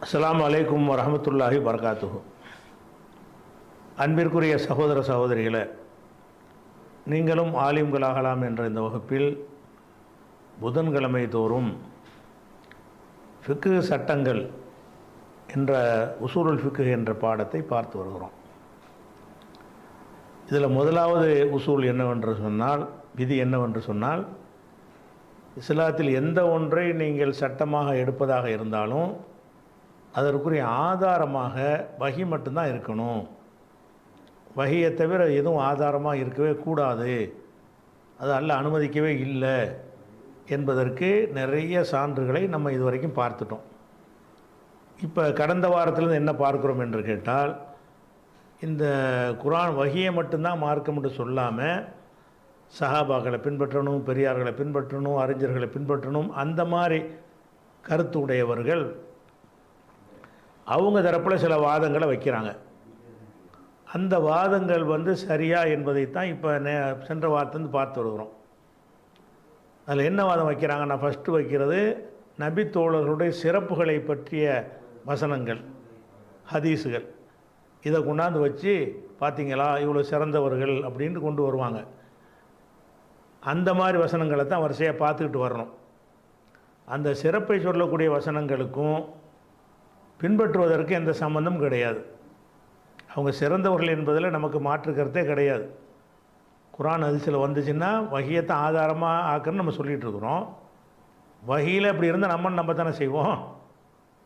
அஸ்ஸலாமு அலைக்கும் வரஹ்மத்துல்லாஹி வபரகாத்துஹு. அன்பிற்குரிய சகோதர சகோதரிகளே, நீங்களும் ஆலிம்களாகலாம் என்ற இந்த வகுப்பில் புதன்கிழமை தோறும் ஃபிக்ஹ் சட்டங்கள் என்ற உசூலுல் ஃபிக்ஹ் என்ற பாடத்தை பார்த்து வருகிறோம். இதில் முதலாவது உசூல் என்னவென்று சொன்னால், விதி என்னவென்று சொன்னால், இஸ்லாத்தில் எந்த ஒன்றை நீங்கள் சட்டமாக எடுப்பதாக இருந்தாலும் அதற்குரிய ஆதாரமாக வஹி மட்டும்தான் இருக்கணும். வஹியை தவிர எதுவும் ஆதாரமாக இருக்கவே கூடாது, அது அல்லாஹ் அனுமதிக்கவே இல்லை என்பதற்கு நிறைய சான்றுகளை நம்ம இதுவரைக்கும் பார்த்துட்டோம். இப்போ கடந்த வாரத்திலிருந்து என்ன பார்க்குறோம் என்று கேட்டால், இந்த குர்ஆன் வஹியை மட்டும்தான் மார்க்கம் என்று சொல்லாமல் சஹாபாக்களை பின்பற்றணும், பெரியார்களை பின்பற்றணும், அறிஞர்களை பின்பற்றணும், அந்த மாதிரி கருத்து உடையவர்கள் அவங்க தரப்பில் சில வாதங்களை வைக்கிறாங்க. அந்த வாதங்கள் சரியா என்பதைத்தான் இப்போ சென்ற வாரத்திலிருந்து பார்த்து வருகிறோம். அதில் என்ன வாதம் வைக்கிறாங்க? நான் ஃபஸ்ட்டு வைக்கிறது நபி தோழர்களுடைய சிறப்புகளை பற்றிய வசனங்கள், ஹதீஸுகள். இதை கொண்டாந்து வச்சு பார்த்தீங்களா இவ்வளோ சிறந்தவர்கள் அப்படின்ட்டு கொண்டு வருவாங்க. அந்த மாதிரி வசனங்களை தான் வரிசையாக பார்த்துக்கிட்டு வரணும். அந்த சிறப்பை சொல்லக்கூடிய வசனங்களுக்கும் பின்பற்றுவதற்கு எந்த சம்பந்தமும் கிடையாது. அவங்க சிறந்தவர்கள் என்பதில் நமக்கு மாற்று கருத்தே கிடையாது. குர்ஆன் ஹதீஸில் வந்துச்சுன்னா வஹியத்தை ஆதாரமாக ஆக்குன்னு நம்ம சொல்லிகிட்டு இருக்கிறோம். வஹியில் இப்படி இருந்தால் நம்ம தானே செய்வோம்.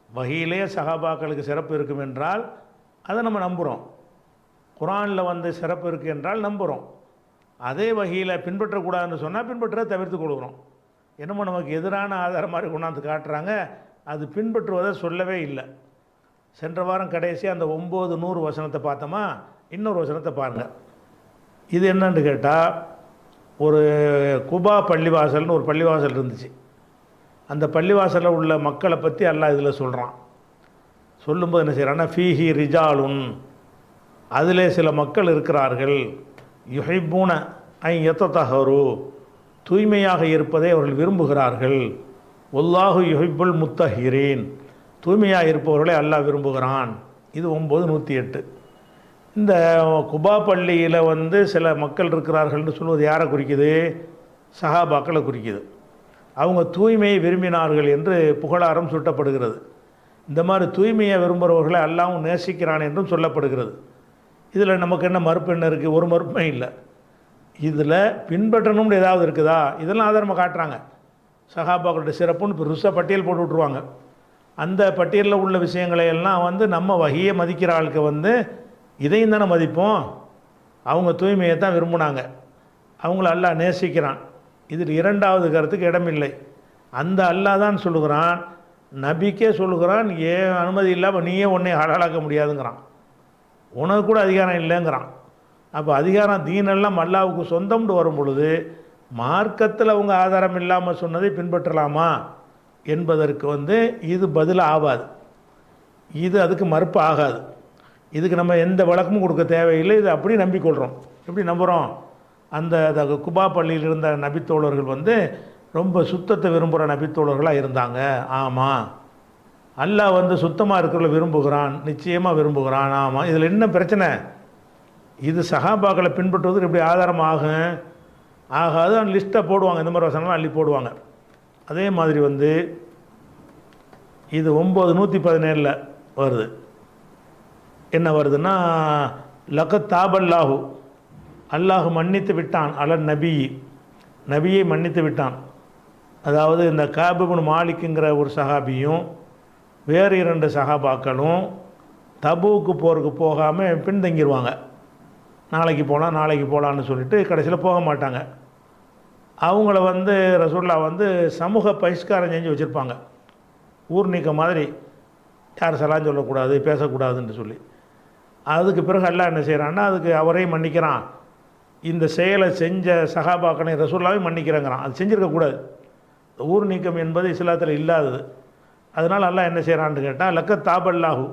வஹியிலே சஹாபாக்களுக்கு சிறப்பு இருக்கும் என்றால் அதை நம்ம நம்புகிறோம். குர்ஆனில் சிறப்பு இருக்குது என்றால் நம்புகிறோம். அதே வஹியில் பின்பற்றக்கூடாதுன்னு சொன்னால் பின்பற்றதை தவிர்த்து கொள்கிறோம். என்னமோ நமக்கு எதிரான ஆதாரம் மாதிரி கொண்டாந்து காட்டுறாங்க, அது பின்பற்றுவதை சொல்லவே இல்லை. சென்ற வாரம் கடைசியாக அந்த 900 வசனத்தை பார்த்தோமா, இன்னொரு வசனத்தை பாருங்கள். இது என்னன்னு கேட்டால், ஒரு குபா பள்ளிவாசல்னு ஒரு பள்ளிவாசல் இருந்துச்சு. அந்த பள்ளிவாசலில் உள்ள மக்களை பற்றி அல்லாஹ் இதில் சொல்கிறான். சொல்லும்போது என்ன செய்கிறான்னா, ஃபீஹி ரிஜாலுன், அதிலே சில மக்கள் இருக்கிறார்கள், யுஹிப்பூன ஐ யத்தஹரு, தூய்மையாக இருப்பதை அவர்கள் விரும்புகிறார்கள், வல்லாஹு யுஹிப்புல் முத்தஹிரீன், தூய்மையாக இருப்பவர்களை அல்லாஹ் விரும்புகிறான். இது 9:108. இந்த குபா பள்ளியில் சில மக்கள் இருக்கிறார்கள்னு சொல்வது யாரை குறிக்குது? சஹாபாக்களை குறிக்குது. அவங்க தூய்மையை விரும்பினார்கள் என்று புகழாரம் சூட்டப்படுகிறது. இந்த மாதிரி தூய்மையை விரும்புகிறவர்களை அல்லாஹ்வும் நேசிக்கிறான் என்றும் சொல்லப்படுகிறது. இதில் நமக்கு என்ன மறுப்பு என்ன இருக்குது? ஒரு மறுப்புமே இல்லை. இதில் பின்பற்றணும்னு ஏதாவது இருக்குதா? இதெல்லாம் ஆதாரமாக காட்டுறாங்க. சஹாபாக்களுடைய சிறப்புன்னு பெருசாக பட்டியல் போட்டு விட்ருவாங்க. அந்த பட்டியலில் உள்ள விஷயங்களை எல்லாம் நம்ம வஹியை மதிக்கிற ஆளுக்கு இதையும் தானே மதிப்போம். அவங்க தூய்மையை தான் விரும்பினாங்க, அவங்கள அல்லாஹ் நேசிக்கிறான். இதில் இரண்டாவது கருத்துக்கு இடமில்லை. அந்த அல்லாஹ் தான் சொல்லுகிறான், நபிக்கே சொல்லுகிறான், ஏன் அனுமதி இல்லாமல் நீயே உன்னை ஹலாலாக்க முடியாதுங்கிறான். உனக்கு கூட அதிகாரம் இல்லைங்கிறான். அப்போ அதிகாரம் தீனெல்லாம் அல்லாஹ்வுக்கு சொந்தம்னு வரும் பொழுது மார்க்கத்தில் அவங்க ஆதாரம் இல்லாமல் சொன்னதை பின்பற்றலாமா என்பதற்கு இது பதில் ஆகாது. இது அதுக்கு மறுப்பு ஆகாது. இதுக்கு நம்ம எந்த விளக்கமும் கொடுக்க தேவையில்லை. இது அப்படி நம்பிக்கொள்கிறோம். எப்படி நம்புகிறோம்? அந்த குபா பள்ளியில் இருந்த நபித்தோழர்கள் ரொம்ப சுத்தத்தை விரும்புகிற நபித்தோழர்களாக இருந்தாங்க. ஆமாம், அல்லாஹ் சுத்தமாக இருக்கிறவங்கள விரும்புகிறான், நிச்சயமாக விரும்புகிறான். ஆமாம், இதில் என்ன பிரச்சனை? இது சஹாபாக்களை பின்பற்றுவதற்கு எப்படி ஆதாரம் ஆகும்? ஆகாது. அந்த லிஸ்ட்டை போடுவாங்க, இந்த மாதிரி வசனம்லாம் அள்ளி போடுவாங்க. அதே மாதிரி இது 9:117 வருது. என்ன வருதுன்னா, லகத் தாபல்லாஹு, அல்லாஹ் மன்னித்து விட்டான், அலன் நபி, நபியை மன்னித்து விட்டான். அதாவது இந்த காப் இப்னு மாலிக்குங்கிற ஒரு சஹாபியும் வேறு 2 சஹாபாக்களும் தபூக்கு போருக்கு போகாமல் பின்தங்கிடுவாங்க. நாளைக்கு போகலான்னு சொல்லிட்டு கடைசியில் போக மாட்டாங்க. அவங்கள ரசூலுல்லாஹ் சமூக பகிஷ்காரம் செஞ்சு வச்சுருப்பாங்க. ஊர் நீக்க மாதிரி, யார் சலாம் சொல்லக்கூடாது, பேசக்கூடாதுன்னு சொல்லி. அதுக்கு பிறகு அல்லாஹ் என்ன செய்கிறான்னா, அதுக்கு அவரையும் மன்னிக்கிறான். இந்த செயலை செஞ்ச சஹாபாக்களை ரசூலுல்லாஹ்வை மன்னிக்கிறேங்கிறான். அது செஞ்சுருக்கக்கூடாது. ஊர் நீக்கம் என்பது இஸ்லாத்தில் இல்லாதது. அதனால் அல்லாஹ் என்ன செய்கிறான்னு கேட்டால், லக்கத் தாபல்லாஹு,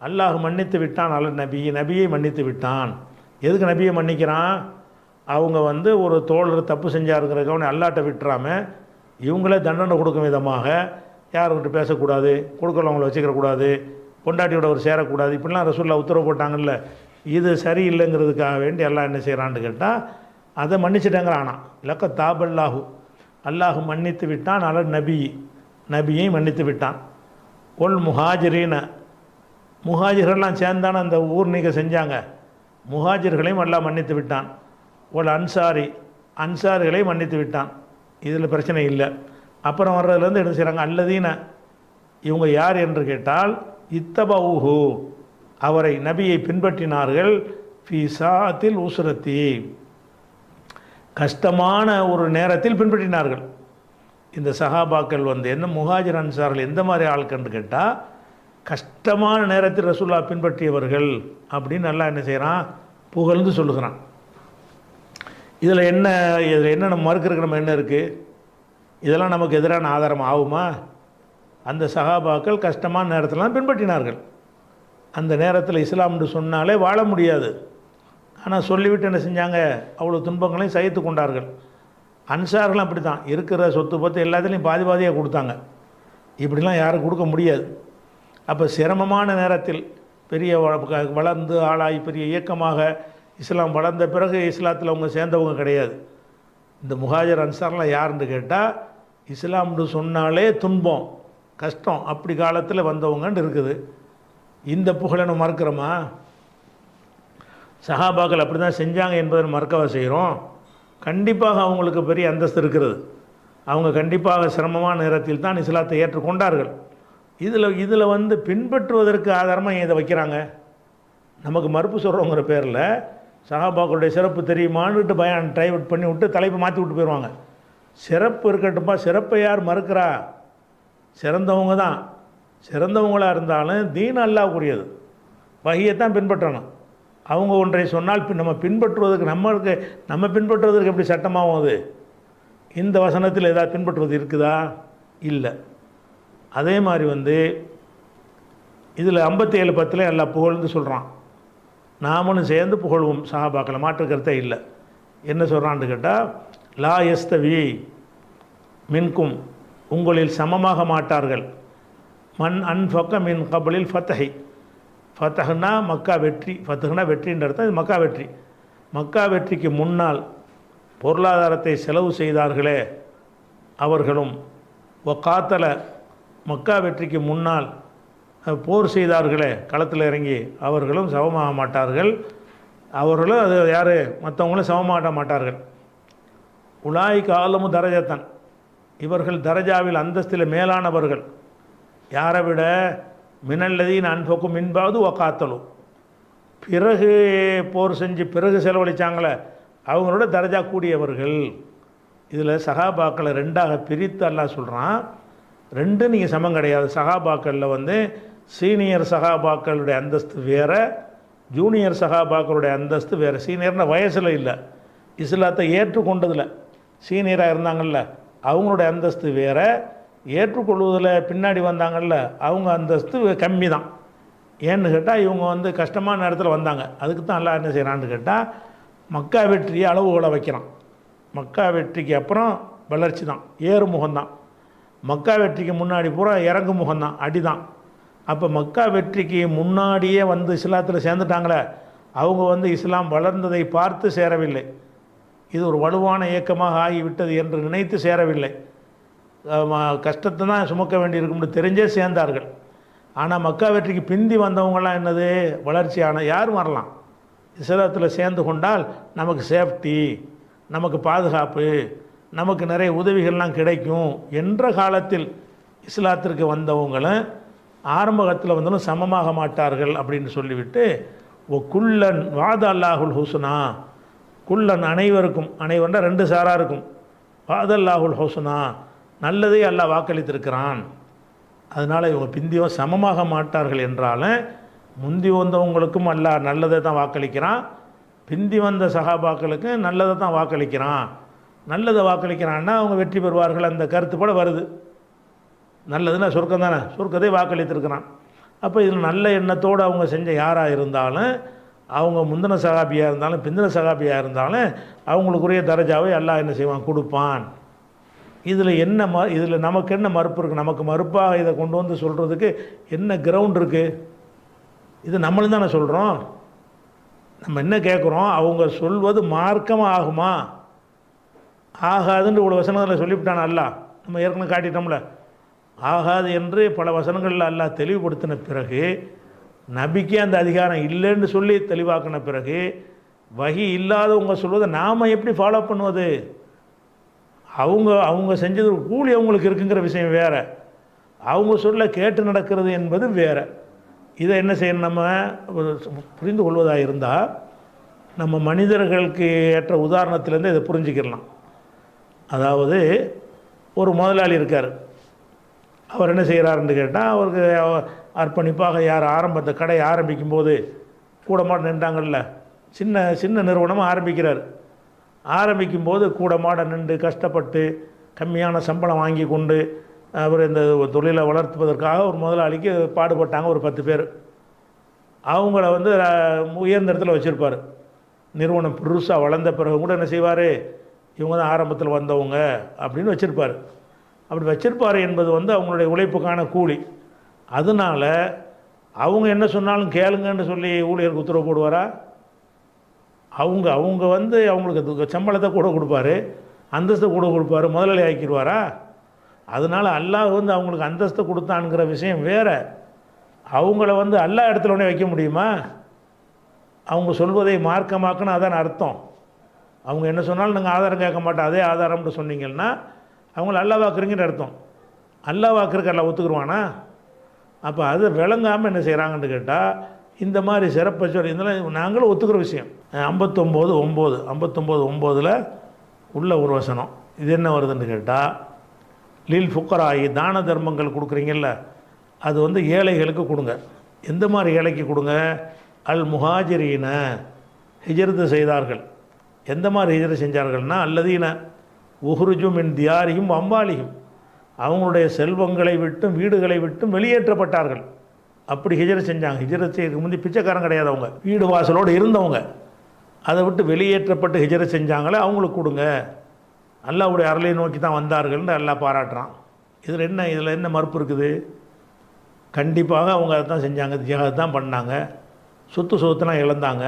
அல்லாஹ் மன்னித்து விட்டான், நபியை மன்னித்து விட்டான். எதுக்கு நபியை மன்னிக்கிறான்? அவங்க ஒரு தோழர் தப்பு செஞ்சாருங்கிறதுக்கு அவனை அல்லாட்ட விட்டுறாமல் இவங்களே தண்டனை கொடுக்கும் விதமாக யார்கிட்ட பேசக்கூடாது, கொடுக்கலவங்களை வச்சுக்கிறக்கூடாது, பொண்டாட்டியோட ஒரு சேரக்கூடாது, இப்படிலாம் ரசூலுல்லாஹ் உத்தரவு போட்டாங்கல்ல. இது சரியில்லைங்கிறதுக்காக வேண்டி எல்லாம் என்ன செய்கிறான்னு கேட்டால் அதை மன்னிச்சிட்டேங்கிறானா. லக்க தாபல்லாஹு, அல்லாஹு மன்னித்து விட்டான். நபியை மன்னித்து விட்டான். ஒல் முஹாஜிரீன, முஹாஜிர்கள்லாம் சேர்ந்தான அந்த ஊர் நீக்க செஞ்சாங்க, முஹாஜிர்களையும் அல்லாஹ் மன்னித்து விட்டான். ஒல் அன்சாரிகளை மன்னித்து விட்டான். இதில் பிரச்சனை இல்லை. அப்புறம் வர்றதுலேருந்து என்ன செய்கிறாங்க, அல்லதீன, இவங்க யார் என்று கேட்டால் இத்தபவுஹு, அவரை நபியை பின்பற்றினார்கள். ஃபி சாத்தில் உஸ்ரத்தி, கஷ்டமான ஒரு நேரத்தில் பின்பற்றினார்கள். இந்த சஹாபாக்கள் என்ன முஹாஜிர் அன்சார்கள் எந்த மாதிரி ஆட்கள்னு கேட்டால் கஷ்டமான நேரத்தில் ரசூலுல்லாஹ் பின்பற்றியவர்கள் அப்படின்னு நல்லா என்ன செய்கிறான், புகழ்ந்து சொல்லுகிறான். இதில் என்ன நம்ம மறுக்கிறதுக்கு நம்ம என்ன இருக்குது? இதெல்லாம் நமக்கு எதிரான ஆதாரம் ஆகுமா? அந்த சஹாபாக்கள் கஷ்டமான நேரத்திலாம் பின்பற்றினார்கள். அந்த நேரத்தில் இஸ்லாம்னு சொன்னாலே வாழ முடியாது. ஆனால் சொல்லிவிட்டு என்ன செஞ்சாங்க, அவ்வளோ துன்பங்களையும் சகித்து கொண்டார்கள். அன்சார்களும் அப்படி தான், இருக்கிற சொத்து பத்து எல்லாத்துலேயும் பாதி பாதியாக கொடுத்தாங்க. இப்படிலாம் யாரும் கொடுக்க முடியாது. அப்போ சிரமமான நேரத்தில் பெரிய வளர்ந்து ஆளாகி பெரிய இயக்கமாக இஸ்லாம் வளர்ந்த பிறகு இஸ்லாத்தில் அவங்க சேர்ந்தவங்க கிடையாது. இந்த முஹாஜிர் அன்சார்லாம் யாருன்னு கேட்டால் இஸ்லாம்னு சொன்னாலே துன்பம் கஷ்டம் அப்படி காலத்தில் வந்தவங்கன்னு இருக்குது. இந்த புகழை நம்ம மறக்கிறோமா? சஹாபாக்கள் அப்படி தான் செஞ்சாங்க என்பதை மறக்கவா செய்கிறோம்? கண்டிப்பாக அவங்களுக்கு பெரிய அந்தஸ்து இருக்கிறது. அவங்க கண்டிப்பாக சிரமமான நேரத்தில் தான் இஸ்லாத்தை ஏற்றுக்கொண்டார்கள். இதில் பின்பற்றுவதற்கு ஆதாரமாக இதை வைக்கிறாங்க. நமக்கு மறுப்பு சொல்கிறோங்கிற பேரில் சஹாபாக்களுடைய சிறப்பு தெரியுமான்னுட்டு பயான் டைவர்ட் பண்ணி விட்டு தலைப்பை மாற்றி விட்டு போயிடுவாங்க. சிறப்பு இருக்கட்டும்பா, சிறப்பை யார் மறுக்கிறா? சிறந்தவங்க தான். சிறந்தவங்களாக இருந்தாலும் தீன் அல்லாஹ்வுக்குரியது, வஹியைத்தான் பின்பற்றணும். அவங்க ஒன்றை சொன்னால் நம்ம பின்பற்றுவதற்கு நம்ம பின்பற்றுவதற்கு எப்படி சட்டமாகும்? அது இந்த வசனத்தில் ஏதாவது பின்பற்றுவது இருக்குதா? இல்லை. அதே மாதிரி இதில் 57:10 எல்லாம் புகழ்ந்து சொல்கிறான். நாமளும் சேர்ந்து புகழ்வோம் சஹாபாக்களை, மாற்று கருத்தே இல்லை. என்ன சொல்கிறான்னு கேட்டால் லா யஸ்தவி மின்கும், உங்களில் சமமாக மாட்டார்கள். மன் அன்ஃபக மின் கபலில் ஃபத்தஹி, ஃபத்தஹ்னா மக்கா வெற்றி, ஃபத்தஹ்னா வெற்றின்ற அர்த்தம். இது மக்கா வெற்றி. மக்கா வெற்றிக்கு முன்னால் பொருளாதாரத்தை செலவு செய்தார்களே அவர்களும், காத்தல, மக்கா வெற்றிக்கு முன்னால் போர் செய்தார்களே களத்தில் இறங்கி, அவர்களும் சமமாக மாட்டார்கள். அவர்களும் அது யார், மற்றவங்களும் சமமாக மாட்டார்கள். உலாய்க்கு ஆலமு தரஜத்தன், இவர்கள் தரஜாவில் அந்தஸ்தில் மேலானவர்கள். யாரை விட? மினல்லதீன் அன்பக்கும் மின்பாது ஒக்காத்தலும், பிறகு போர் செஞ்சு பிறகு செலவழித்தாங்களே அவங்களோட தரஜா கூடியவர்கள். இதில் சஹாபாக்களை ரெண்டாக பிரித்து அல்லாஹ் சொல்கிறான். ரெண்டு நீங்கள் சமம் கிடையாது. சஹாபாக்களில் சீனியர் சஹாபாக்களுடைய அந்தஸ்து வேறு, ஜூனியர் சஹாபாக்களுடைய அந்தஸ்து வேறு. சீனியர்னா வயசில் இல்லை, இஸ்லாத்தை ஏற்றுக்கொண்டதில் சீனியராக இருந்தாங்கள்ல அவங்களுடைய அந்தஸ்து வேறு, ஏற்றுக்கொள்வதில் பின்னாடி வந்தாங்கள்ல அவங்க அந்தஸ்து கம்மி தான். ஏன்னு கேட்டால் இவங்க கஷ்டமான நேரத்தில் வந்தாங்க. அதுக்கு தான் அல்லாஹ் என்ன செய்கிறான்னு கேட்டால் மக்கா வெற்றியை அளவுகோலை வைக்கிறான். மக்கா வெற்றிக்கு அப்புறம் வளர்ச்சி தான், ஏறு முகம்தான். மக்கா வெற்றிக்கு முன்னாடி பூரா இறங்கு முகம்தான், அடி தான். அப்போ மக்கா வெற்றிக்கு முன்னாடியே இஸ்லாத்தில் சேர்ந்துட்டாங்களே அவங்க இஸ்லாம் வளர்ந்ததை பார்த்து சேரவில்லை. இது ஒரு வலுவான இயக்கமாக ஆகிவிட்டது என்று நினைத்து சேரவில்லை. கஷ்டத்தை தான் சுமக்க வேண்டியிருக்கும்னு தெரிஞ்சே சேர்ந்தார்கள். ஆனால் மக்கா வெற்றிக்கு பிந்தி வந்தவங்களாம் என்னது, வளர்ச்சியான யார் வரலாம்? இஸ்லாத்தில் சேர்ந்து கொண்டால் நமக்கு சேஃப்டி, நமக்கு பாதுகாப்பு, நமக்கு நிறைய உதவிகள்லாம் கிடைக்கும் என்ற காலத்தில் இஸ்லாத்திற்கு வந்தவங்களும் ஆரம்பத்தில் வந்தாலும் சமமாக மாட்டார்கள் அப்படின்னு சொல்லிவிட்டு குல்லன் வாத அல்லாஹுல் ஹுஸ்னா, குல்லன் அனைவருக்கும், அனைவர்னா ரெண்டு சாராக இருக்கும். வாத அல்லாஹுல் ஹுஸ்னா, நல்லதை அல்லாஹ் வாக்களித்திருக்கிறான். அதனால் இவங்க பிந்தியும் சமமாக மாட்டார்கள் என்றாலும் முந்தி வந்தவங்களுக்கும் அல்லாஹ் நல்லதை தான் வாக்களிக்கிறான், பிந்தி வந்த சஹாபாக்களுக்கு நல்லதை தான் வாக்களிக்கிறான். நல்லதை வாக்களிக்கிறான்னா அவங்க வெற்றி பெறுவார்கள் அந்த கருத்து போல வருது. நல்லதுன்னா சொர்க்கம் தானே, சொர்க்கத்தை வாக்களித்திருக்கிறான். அப்போ இதில் நல்ல எண்ணத்தோடு அவங்க செஞ்ச யாராக இருந்தாலும், அவங்க முந்தின சகாபியாக இருந்தாலும் பிந்தின சகாபியாக இருந்தாலும் அவங்களுக்குரிய தரஜாவை அல்லாஹ் என்ன செய்வான், கொடுப்பான். இதில் நமக்கு என்ன மறுப்பு இருக்குது? நமக்கு மறுப்பாக இதை கொண்டு வந்து சொல்கிறதுக்கு என்ன கிரவுண்ட் இருக்குது? இது நம்மளும் தானே சொல்கிறோம். நம்ம என்ன கேட்குறோம், அவங்க சொல்வது மார்க்கமாக ஆகுமா? ஆகாதுன்னு இவ்வளோ வசனத்தில் சொல்லிவிட்டான் அல்லாஹ். நம்ம ஏற்கனவே காட்டிட்டோம்ல, ஆகாது என்று பல வசனங்களில் அல்லாஹ் தெளிவுபடுத்தின பிறகு, நபிக்கே அந்த அதிகாரம் இல்லைன்னு சொல்லி தெளிவாக்கின பிறகு, வகி இல்லாதவங்க சொல்வதை நாம் எப்படி ஃபாலோ பண்ணுவது? அவங்க செஞ்சது கூலி அவங்களுக்கு இருக்குங்கிற விஷயம் வேறு, அவங்க சொல்ல கேட்டு நடக்கிறது என்பது வேறு. இதை என்ன செய்யணும், நம்ம புரிந்து கொள்வதாக இருந்தால் நம்ம மனிதர்களுக்கு ஏற்ற உதாரணத்திலேருந்து இதை புரிஞ்சுக்கிடலாம். அதாவது ஒரு முதலாளி இருக்கார். அவர் என்ன செய்கிறாருன்னு கேட்டால், அவருக்கு அர்ப்பணிப்பாக ஆரம்பத்தை கடையை ஆரம்பிக்கும் போது கூட மாட நின்றாங்கல்ல, சின்ன சின்ன நிறுவனமாக ஆரம்பிக்கிறார். ஆரம்பிக்கும்போது கூட மாட நின்று கஷ்டப்பட்டு கம்மியான சம்பளம் வாங்கி கொண்டு அவர் இந்த தொழிலை வளர்த்துவதற்காக ஒரு முதலாளிக்கு பாடுபட்டாங்க ஒரு 10 பேர். அவங்கள உயர்ந்த இடத்துல வச்சுருப்பார். நிறுவனம் புதுசாக வளர்ந்த பிறகு கூட என்ன செய்வார், இவங்க தான் ஆரம்பத்தில் வந்தவங்க அப்படின்னு வச்சுருப்பார். அப்படி வச்சிருப்பார் என்பது அவங்களுடைய உழைப்புக்கான கூலி. அதனால் அவங்க என்ன சொன்னாலும் கேளுங்கன்னு சொல்லி ஊழியருக்கு உத்தரவு போடுவாரா? அவங்க அவங்களுக்கு சம்பளத்தை கூட கொடுப்பாரு, அந்தஸ்தை கூட கொடுப்பாரு, முதலாளி ஆக்கிடுவாரா? அதனால் அல்லாஹ் அவங்களுக்கு அந்தஸ்தை கொடுத்தான்ங்கிற விஷயம் வேறு. அவங்கள அல்லாஹ் இடத்துல உடனே வைக்க முடியுமா? அவங்க சொல்வதை மார்க்கமாக்குன்னு அதான் அர்த்தம். அவங்க என்ன சொன்னாலும் நாங்கள் ஆதாரம் கேட்க மாட்டோம், அதே ஆதாரம்னு சொன்னீங்கன்னா அவங்கள அல்லாஹ் வாக்குறீங்கன்னு அர்த்தம். அல்லாஹ் வாக்குறக்கு எல்லாம் ஒத்துக்குருவானா? அப்போ அது விளங்காமல் என்ன செய்கிறாங்கன்னு கேட்டால், இந்த மாதிரி சிறப்பை சொல்லி இதெல்லாம் நாங்களும் ஒத்துக்கிற விஷயம். 59:9 உள்ள ஒரு வசனம். இது என்ன வருதுன்னு கேட்டால், லீல் ஃபுக்கராயி, தான தர்மங்கள் கொடுக்குறீங்கல்ல, அது ஏழைகளுக்கு கொடுங்க. எந்த மாதிரி ஏழைக்கு கொடுங்க? அல் முஹாஜிரீன, ஹிஜ்ரத்து செய்தார்கள். எந்த மாதிரி ஹிஜ்ரத் செஞ்சார்கள்னா, அல்லதீன உஹ்ருஜு மின் தியாரியும் அம்பாலியும், அவங்களுடைய செல்வங்களை விட்டும் வீடுகளை விட்டும் வெளியேற்றப்பட்டார்கள். அப்படி ஹிஜ்ரத் செஞ்சாங்க. ஹிஜ்ரத் செய்யறதுக்கு முந்தி பிச்சைக்காரன் கிடையாது, அவங்க வீடு வாசலோடு இருந்தவங்க. அதை விட்டு வெளியேற்றப்பட்டு ஹிஜ்ரத் செஞ்சாங்களே அவங்களுக்கு கொடுங்க. அல்லாஹ்வுடைய அருளை நோக்கி தான் வந்தார்கள்னு அல்லாஹ் பாராட்டுறான். இதில் என்ன மறுப்பு இருக்குது? கண்டிப்பாக அவங்க அதை தான் செஞ்சாங்க, ஜிஹாத் தான் பண்ணாங்க, சொத்துலாம் இழந்தாங்க.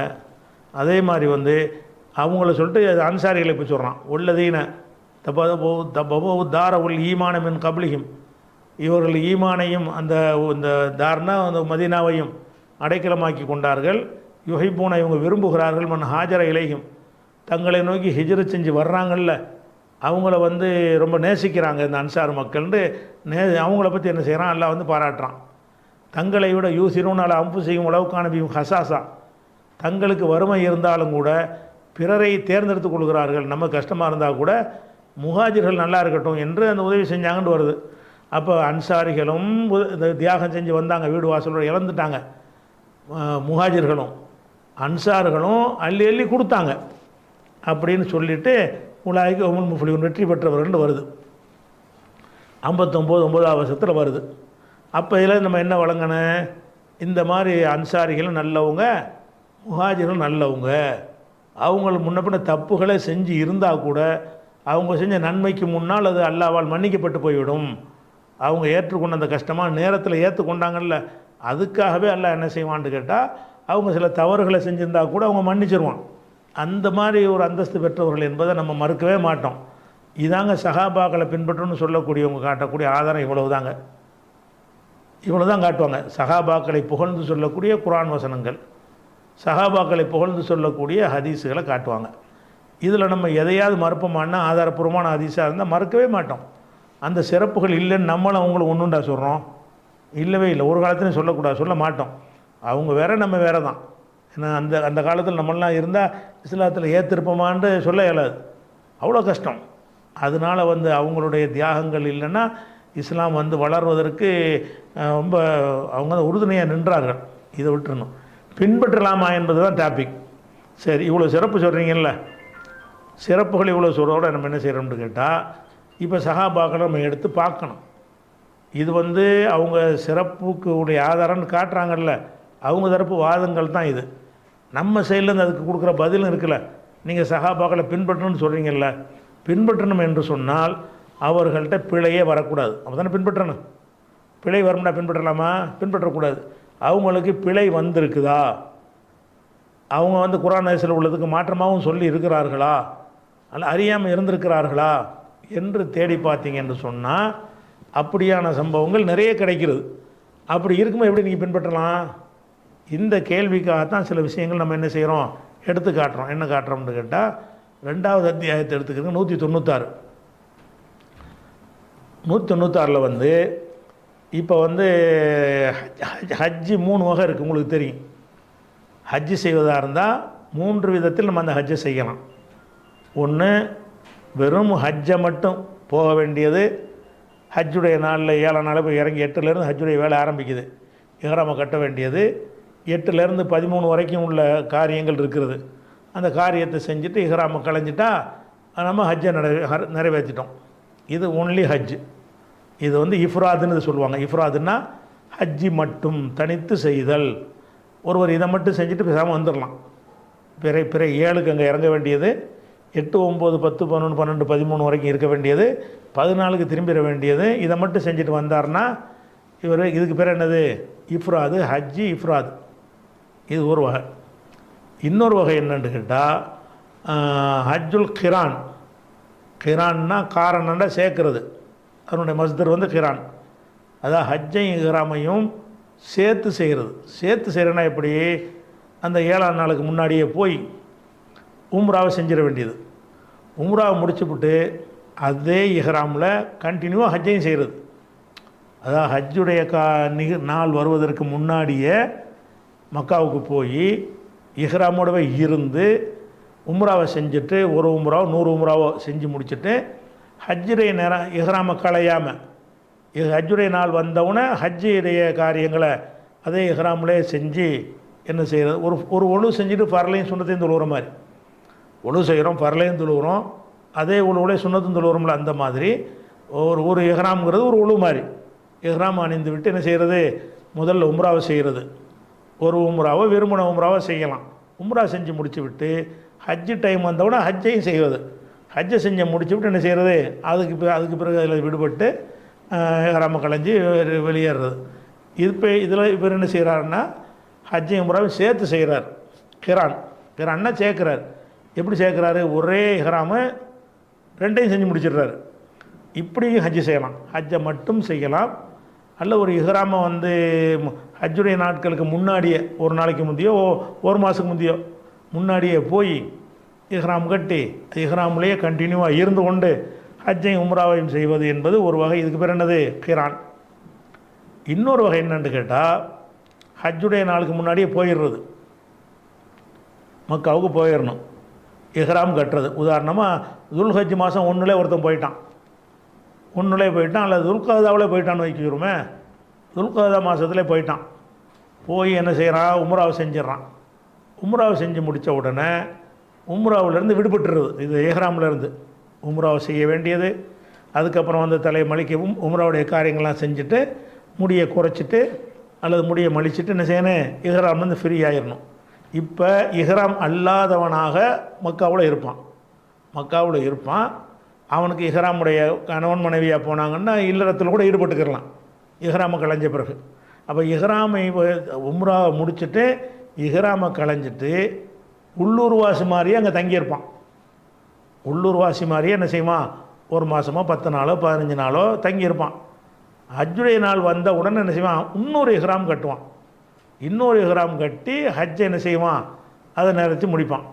அதே மாதிரி அவங்கள சொல்லிட்டு அன்சாரிகளை போய் சொல்கிறான், உள்ளதீன தபோ தார உல் ஈமானமின் கப்லிஹிம், இவர்கள் ஈமானையும் இந்த தார்னா அந்த மதீனாவையும் அடைக்கலமாக்கி கொண்டார்கள். யுஹிப்பூன, இவங்க விரும்புகிறார்கள், மன் ஹாஜர இலையும், தங்களை நோக்கி ஹிஜ்ரத் செஞ்சு வர்றாங்கல்ல அவங்கள ரொம்ப நேசிக்கிறாங்க இந்த அன்சார் மக்கள்னு அவங்கள பற்றி என்ன செய்கிறான் அல்லாஹ் பாராட்டுறான். தங்களை விட யூசிரூனால அம்பு செய்யும் உளவுக்கான ஹசாசா, தங்களுக்கு வறுமை இருந்தாலும் கூட பிறரை தேர்ந்தெடுத்து கொள்கிறார்கள். நம்ம கஷ்டமாக இருந்தால் கூட முஹாஜிர்கள் நல்லா இருக்கட்டும் என்று அந்த உதவி செஞ்சாங்கன்னு வருது. அப்போ அன்சாரிகளும் தியாகம் செஞ்சு வந்தாங்க, வீடு வாசலோடு இழந்துட்டாங்க. முஹாஜிர்களும் அன்சார்களும் அள்ளி அள்ளி கொடுத்தாங்க அப்படின்னு சொல்லிட்டு உலாய்க்கு உமுல் முஃப்லிஹூன், வெற்றி பெற்றவர்கள் வருது. 59:9 வருஷத்தில் வருது. அப்போ இதில் நம்ம என்ன வழங்கணும்? இந்த மாதிரி அன்சாரிகளும் நல்லவங்க, முஹாஜிர்களும் நல்லவங்க. அவங்க முன்ன பின்ன தப்புகளை செஞ்சு இருந்தால் கூட அவங்க செஞ்ச நன்மைக்கு முன்னால் அது அல்லாஹ்வால் மன்னிக்கப்பட்டு போய்விடும். அவங்க ஏற்றுக்கொண்ட அந்த கஷ்டமான நேரத்தில் ஏற்றுக்கொண்டாங்கல்ல, அதுக்காகவே அல்லாஹ் என்ன செய்வான்னு கேட்டால், அவங்க சில தவறுகளை செஞ்சுருந்தால் கூட அவங்க மன்னிச்சிருவான். அந்த மாதிரி ஒரு அந்தஸ்து பெற்றவர்கள் என்பதை நம்ம மறுக்கவே மாட்டோம். இதாங்க சஹாபாக்களை பின்பற்றணும்னு சொல்லக்கூடியவங்க காட்டக்கூடிய ஆதாரம் இவ்வளவு தான் காட்டுவாங்க. சஹாபாக்களை புகழ்ந்து சொல்லக்கூடிய குர்ஆன் வசனங்கள், சஹாபாக்களை புகழ்ந்து சொல்லக்கூடிய ஹதீஸுகளை காட்டுவாங்க. இதில் நம்ம எதையாவது மறுப்போமானா ஆதாரப்பூர்வமான ஹதீஸாக இருந்தால் மறுக்கவே மாட்டோம். அந்த சிறப்புகள் இல்லைன்னு நம்மளும் அவங்களுக்கு ஒன்றுண்டா சொல்கிறோம்? இல்லவே இல்லை. ஒரு காலத்துலையும் சொல்லக்கூடாது, சொல்ல மாட்டோம். அவங்க வேற, நம்ம வேற தான். ஏன்னா அந்த காலத்தில் நம்மளாம் இருந்தால் இஸ்லாத்தில் ஏற்றிருப்போமான்னு சொல்ல இயலாது, அவ்வளோ கஷ்டம். அதனால் அவங்களுடைய தியாகங்கள் இல்லைன்னா இஸ்லாம் வளர்வதற்கு ரொம்ப அவங்க உறுதுணையாக நின்றார்கள். இதை விட்டுறணும். பின்பற்றலாமா என்பது தான் டாபிக். சரி, இவ்வளோ சிறப்பு சொல்கிறீங்கல்ல, சிறப்புகள் இவ்வளோ சொல்கிறோட நம்ம என்ன செய்கிறோம்னு கேட்டால், இப்போ சஹாபாக்களை நம்ம எடுத்து பார்க்கணும். இது அவங்க சிறப்புக்கு உடைய ஆதாரம்னு காட்டுறாங்கல்ல, அவங்க தரப்பு வாதங்கள் தான் இது. நம்ம சைட்லேருந்து அதுக்கு கொடுக்குற பதிலும் இருக்குல்ல. நீங்கள் சஹாபாக்களை பின்பற்றணும்னு சொல்கிறீங்கல்ல, பின்பற்றணும் என்று சொன்னால் அவர்கள்ட்ட பிழையே வரக்கூடாது. அப்போ தானே பின்பற்றணும். பிழை வரும்னா பின்பற்றலாமா? பின்பற்றக்கூடாது. அவங்களுக்கு பிழை வந்திருக்குதா, அவங்க வந்து குர்ஆன் ஹதீஸில் உள்ளதுக்கு மாற்றமாகவும் சொல்லி இருக்கிறார்களா, அல்ல அறியாமல் இருந்திருக்கிறார்களா என்று தேடி பார்த்தீங்கன்னு சொன்னால் அப்படியான சம்பவங்கள் நிறைய கிடைக்கிறது. அப்படி இருக்கும்போது எப்படி நீங்கள் பின்பற்றலாம்? இந்த கேள்விக்காகத்தான் சில விஷயங்கள் நம்ம என்ன செய்கிறோம், எடுத்து காட்டுறோம். என்ன காட்டுறோம்னு கேட்டால் 2வது அத்தியாயத்தை எடுத்துக்கிறதுங்க. 196 196 வந்து இப்போ வந்து ஹஜ்ஜு 3 வகை இருக்குது. உங்களுக்கு தெரியும். ஹஜ்ஜு செய்வதாக இருந்தால் 3 விதத்தில் நம்ம அந்த ஹஜ்ஜை செய்யலாம். ஒன்று, வெறும் ஹஜ்ஜை மட்டும் போக வேண்டியது. ஹஜ்ஜுடைய நாளில் 7ஆம் நாள் போய் இறங்கி 8லேருந்து ஹஜ்ஜுடைய வேலை ஆரம்பிக்குது. இஹ்ராமை கட்ட வேண்டியது 8லேருந்து 13 வரைக்கும் உள்ள காரியங்கள் இருக்கிறது. அந்த காரியத்தை செஞ்சுட்டு இஹ்ராமை களைஞ்சிட்டா நம்ம ஹஜ்ஜை நிறைவேற்றிட்டோம். இது ஒன்லி ஹஜ். இது வந்து இஃப்ராதுன்னு சொல்லுவாங்க. இஃப்ராதுன்னா ஹஜ்ஜி மட்டும் தனித்து செய்தல். ஒருவர் இதை மட்டும் செஞ்சுட்டு பேசாமல் வந்துடலாம். பிற 7க்கு அங்கே இறங்க வேண்டியது, 8, 9, 10, 11, 12, 13 வரைக்கும் இருக்க வேண்டியது, 14க்கு திரும்பிட வேண்டியது. இதை மட்டும் செஞ்சுட்டு வந்தார்னா இவர் இதுக்கு பேர் என்னது, இஃப்ராது, ஹஜ்ஜி இஃப்ராது. இது ஒரு வகை. இன்னொரு வகை என்னன்னு கேட்டால் ஹஜ்ஜுல் கிரான். கிரான்னா காரணம்னா சேர்க்கறது. அதனுடைய மஸ்தர் வந்து கிரான். அதான் ஹஜ்ஜையும் இஹ்ராமையும் சேர்த்து செய்கிறது. சேர்த்து செய்கிறேன்னா எப்படி, அந்த 7ஆம் நாளுக்கு முன்னாடியே போய் உம்ராவை செஞ்சிட வேண்டியது. உம்ராவை முடிச்சுவிட்டு அதே இஹ்ராமில் கண்டினியூவாக ஹஜ்ஜையும் செய்கிறது. அதான் ஹஜ்ஜுடைய நாள் வருவதற்கு முன்னாடியே மக்காவுக்கு போய் இஹ்ராமோடவே இருந்து உம்ராவை செஞ்சுட்டு ஒரு உம்ராவோ 100 உம்ராவோ செஞ்சு முடிச்சுட்டு ஹஜ்ஜுடைய நேரம் இஹ்ராமை களையாமல் ஹஜ்ஜுடைய நாள் வந்தவுடனே ஹஜ்ஜுடைய காரியங்களை அதே இஹ்ராமிலே செஞ்சு என்ன செய்கிறது, ஒரு ஒழு செஞ்சுட்டு ஃபர்லையும் சுன்னத்தையும் தொழுகிற மாதிரி. ஒழு செய்கிறோம், ஃபர்லையும் தொழுகிறோம், அதே ஒழுவுலே சுன்னத்தும் தொழுகிறோம்ல, அந்த மாதிரி ஒரு இஹ்ராம்ங்கிறது ஒரு ஒழு மாதிரி. இஹ்ராம் அணிந்து விட்டு என்ன செய்கிறது, முதல்ல உம்ராவை செய்கிறது. ஒரு உம்ராவோ விரும்பின உம்ராவோ செய்யலாம். உம்ரா செஞ்சு முடிச்சு விட்டு ஹஜ்ஜு டைம் வந்தவுடனே ஹஜ்ஜையும் செய்வது. ஹஜ்ஜை செஞ்சு முடிச்சு விட்டு என்ன செய்கிறது, அதுக்கு பிறகு அதில் விடுபட்டு இஹ்ராமை களைஞ்சி வெளியேறது. இதில் இவர் என்ன செய்கிறாருன்னா ஹஜ்ஜையும் உம்ராவையும் சேர்த்து செய்கிறார். கிரான்னா சேர்க்குறார். எப்படி சேர்க்குறாரு, ஒரே இஹ்ராமை 2ஐயும் செஞ்சு முடிச்சிடுறாரு. இப்படியும் ஹஜ்ஜு செய்யலாம். ஹஜ்ஜை மட்டும் செய்யலாம். அல்ல ஒரு இஹ்ராமை வந்து ஹஜ்ஜுடைய நாட்களுக்கு முன்னாடியே, ஒரு நாளைக்கு முந்தையோ ஒரு மாதத்துக்கு முந்தையோ முன்னாடியே போய் இஹ்ராம் கட்டி இஹ்ராம்லேயே கண்டினியூவாக இருந்து கொண்டு ஹஜ்ஜையும் உம்ராவையும் செய்வது என்பது ஒரு வகை. இதுக்கு பேர் என்னது, கிரான். இன்னொரு வகை என்னன்னு கேட்டால் ஹஜ்ஜுடைய நாளுக்கு முன்னாடியே போயிடுறது. மக்காவுக்கு போயிடணும், இஹ்ராம் கட்டுறது. உதாரணமாக துல்ஹஜ் மாதம் 1 ஒருத்தன் போயிட்டான், 1 போயிட்டான், அல்லது துல்கதாவில் போயிட்டான்னு வைக்கிறோமே, துல்கதா மாதத்தில் போயிட்டான். போய் என்ன செய்கிறான், உம்ராவை செஞ்சிடறான். உம்ராவை செஞ்சு முடித்த உடனே உம்ராவிலேருந்து விடுபட்டுறது. இது இஹ்ராம்லேருந்து உம்ராவை செய்ய வேண்டியது. அதுக்கப்புறம் வந்து தலையை மலிக்கவும் உம்ராவுடைய காரியங்கள்லாம் செஞ்சுட்டு முடியை குறைச்சிட்டு அல்லது முடியை மலிச்சிட்டு என்ன செய்யணும், இஹ்ராம்லேருந்து ஃப்ரீ ஆகிடணும். இப்போ இஹ்ராம் அல்லாதவனாக மக்காவில் இருப்பான். அவனுக்கு இஹ்ராமுடைய கணவன் மனைவியாக போனாங்கன்னா இல்லறத்தில் கூட ஈடுபட்டுக்கிறலாம் இஹ்ராமை களைஞ்ச பிறகு. அப்போ இஹ்ராமை உம்ராவை முடிச்சுட்டு இஹ்ராமை களைஞ்சிட்டு உள்ளூர்வாசி மாதிரியே அங்கே தங்கியிருப்பான். உள்ளூர்வாசி மாதிரியே என்ன செய்வான், 1 மாதமோ 10 நாளோ 15 நாளோ தங்கியிருப்பான். ஹஜ்ஜுடைய நாள் வந்த உடனே என்ன செய்வான், இன்னொரு இஹ்ராம் கட்டுவான். இன்னொரு இஹ்ராம் கட்டி ஹஜ்ஜை என்ன செய்வான், அதை நிறைச்சி முடிப்பான்.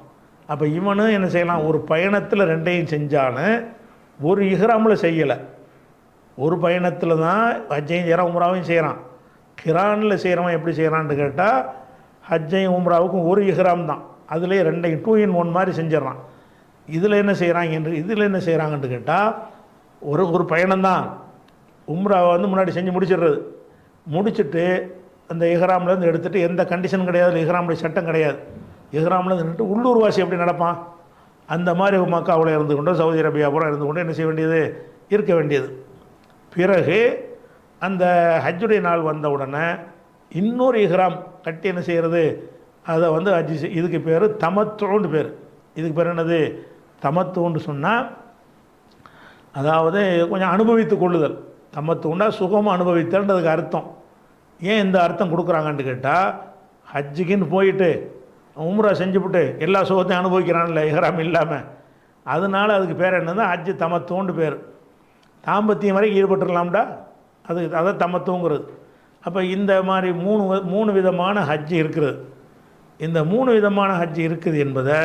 அப்போ இவனும் என்ன செய்யலாம், ஒரு பயணத்தில் 2ஐயும் செஞ்சாலும் ஒரு இஹ்ராமில் செய்யலை. ஒரு பயணத்தில் தான் ஹஜ்ஜையும் செய்கிறான், உம்ராவையும் செய்கிறான். கிரானில் செய்கிறவன் எப்படி செய்கிறான்னு கேட்டால் ஹஜ்ஜையும் உம்ராவுக்கும் ஒரு இஹ்ராம் தான், அதுலேயே 2ஐயும் 2 in 1 மாதிரி செஞ்சிடறான். இதில் என்ன செய்கிறாங்கன்னு கேட்டால் ஒரு பயணம்தான். உம்ராவை வந்து முன்னாடி செஞ்சு முடிச்சுட்டு அந்த இஹ்ராம்லேருந்து எடுத்துகிட்டு எந்த கண்டிஷன் கிடையாது, இஹ்ராமுடைய சட்டம் கிடையாது. இஹ்ராம்லேருந்து நின்றுட்டு உள்ளூர்வாசி எப்படி நடப்பான், அந்த மாதிரி மக்காவில் இருந்து கொண்டு சவுதி அரேபியாபுரம் இருந்து கொண்டு என்ன செய்ய வேண்டியது, இருக்க வேண்டியது. பிறகு அந்த ஹஜ்ஜுடைய நாள் வந்த உடனே இன்னொரு இஹ்ராம் கட்டி என்ன செய்கிறது, அதை வந்து இதுக்கு பேர் தமத்துன்னு பேர். இதுக்கு பேர் என்னது, தமத்துன்னு சொன்னால் அதாவது கொஞ்சம் அனுபவித்து கொள்ளுதல். தமத்துன்னா சுகம் அனுபவித்தல்ன்றதுக்கு அர்த்தம். ஏன் இந்த அர்த்தம் கொடுக்குறாங்கன்னு கேட்டால், ஹஜ்ஜுக்குன்னு போயிட்டு உம்ரா செஞ்சுவிட்டு எல்லா சுகத்தையும் அனுபவிக்கிறான்ல இஹ்ராம் இல்லாமல், அதனால் அதுக்கு பேர் என்னது, ஹஜ்ஜு தமத்துவன்னு பேர். தாம்பத்தியம் வரைக்கும் ஈடுபட்டுடலாம்டா, அதை தமத்துவங்கிறது. அப்போ இந்த மாதிரி மூணு விதமான ஹஜ்ஜு இருக்குது. இந்த 3 விதமான ஹஜ்ஜு இருக்குது என்பதை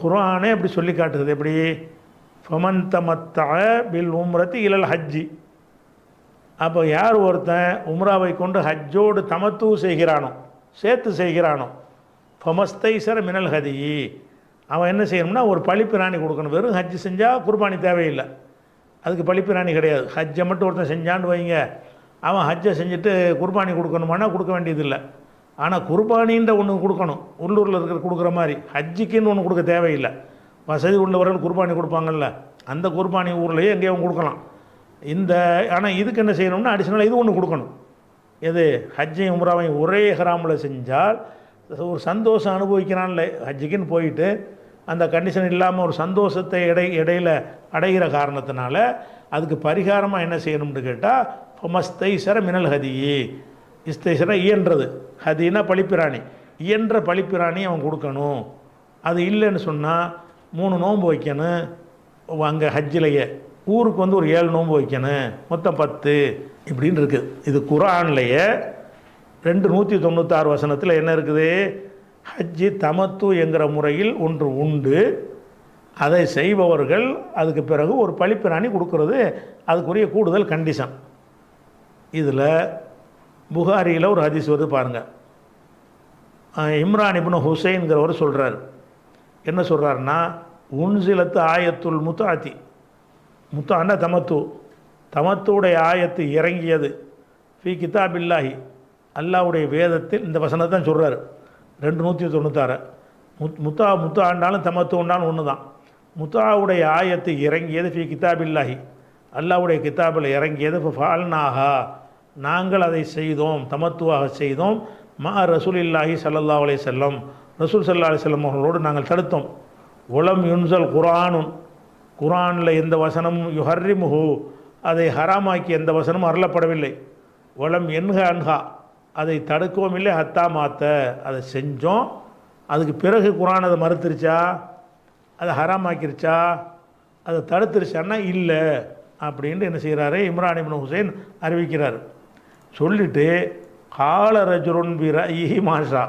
குர்ஆனே அப்படி சொல்லி காட்டுகிறது. எப்படி? ஃபமன் தமத்தஅ பில் உம்ரத்தி இலல் ஹஜ்ஜி. அப்போ யார் ஒருத்தன் உம்ராவை கொண்டு ஹஜ்ஜோடு தமத்து செய்கிறானோ, சேர்த்து செய்கிறானோ, ஃபமஸ்தைசர மினல் ஹதியி, அவன் என்ன செய்யணும்னா ஒரு பழிப்பிராணி கொடுக்கணும். வெறும் ஹஜ்ஜு செஞ்சால் குர்பானி தேவையில்லை, அதுக்கு பழிப்பிராணி கிடையாது. ஹஜ்ஜை மட்டும் ஒருத்தன் செஞ்சான்னு வைங்க, அவன் ஹஜ்ஜை செஞ்சுட்டு குர்பானி கொடுக்கணுமானா கொடுக்க வேண்டியதில்லை. ஆனால் குர்பானின்ற ஒன்று கொடுக்கணும், உள்ளூரில் இருக்கிற கொடுக்குற மாதிரி. ஹஜ்ஜுக்குன்னு ஒன்று கொடுக்க தேவையில்லை. வசதி உள்ளவர்கள் குர்பானி கொடுப்பாங்கல்ல, அந்த குர்பானி ஊர்லேயே எங்கேயும் கொடுக்கலாம். ஆனால் இதுக்கு என்ன செய்யணும்னா அடிஷ்னலாக இது ஒன்று கொடுக்கணும். எது? ஹஜ்ஜையும் உம்ராவையும் ஒரே ஹராமில் செஞ்சால் ஒரு சந்தோஷம் அனுபவிக்கிறான்ல. ஹஜ்ஜுக்குன்னு போயிட்டு அந்த கண்டிஷன் இல்லாமல் ஒரு சந்தோஷத்தை இடையில் அடைகிற காரணத்தினால அதுக்கு பரிகாரமாக என்ன செய்யணும்னு கேட்டால், ஃபமஸ்தைசர மினல் ஹதியி. இஸ்தைசர இயன்றது, ஹதினா பழிப்பிராணி, இயன்ற பழிப்பிராணி அவன் கொடுக்கணும். அது இல்லைன்னு சொன்னால் 3 நோன்பு வைக்கணும். அங்கே ஹஜ்ஜிலேயே ஊருக்கு வந்து ஒரு 7 நோன்பு வைக்கணும், மொத்தம் 10 இப்படின்னு இருக்குது. இது குர்ஆன்லேயே 296 வசனத்தில் என்ன இருக்குது? ஹஜ்ஜி தமத்து என்கிற முறையில் ஒன்று உண்டு, அதை செய்பவர்கள் அதுக்கு பிறகு ஒரு பழிப்பிராணி கொடுக்கறது அதுக்குரிய கூடுதல் கண்டிஷன். இதில் புகாரியில் ஒரு ஹதீஸ் வருது பாருங்கள். இம்ரான் இப்னு ஹுசைன்கிறவர் சொல்கிறார். என்ன சொல்கிறாருன்னா, உன்சிலத்து ஆயத்துல் முத்தாத்தி, முத்தான்னா தமத்துடைய ஆயத்து இறங்கியது ஃபி கிதாபில்லாஹி, அல்லாவுடைய வேதத்தில். இந்த வசனத்தை தான் சொல்கிறார். 296 முத்தாண்டாலும் தமத்துண்டாலும் ஒன்று தான். முத்தாவுடைய ஆயத்து இறங்கியது ஃபி கிதாபில்லாஹி, அல்லாவுடைய கிதாபில் இறங்கியது. இப்போ ஃபால்னாஹா, நாங்கள் அதை செய்தோம், தமத்துவாக செய்தோம். மா ரசூலில்லாஹி ஸல்லல்லாஹு அலைஹி வஸல்லம், ரசூல் ஸல்லல்லாஹு அலைஹி வஸல்லம் அவர்களோடு நாங்கள் தடுத்தோம். உலம் யுன்சல் குர்ஆனுன், குர்ஆனில் எந்த வசனமும் யுஹர்ரிமுஹு, அதை ஹராமாக்கி எந்த வசனமும் அருளப்படவில்லை. உலம் என்ஹ அன்ஹா, அதை தடுக்கவும் இல்லை. ஹத்தா மாத்த, அதை செஞ்சோம், அதுக்கு பிறகு குர்ஆன் அதை மறுத்துருச்சா, அதை ஹராமாக்கிருச்சா, அதை தடுத்துருச்சான்னா இல்லை அப்படின்ட்டு என்ன செய்கிறாரு, இம்ரான் இப்னு ஹுசைன் அறிவிக்கிறார். சொல்லிட்டு கால ரஜுலுன் பிரஇஹி மாஷா,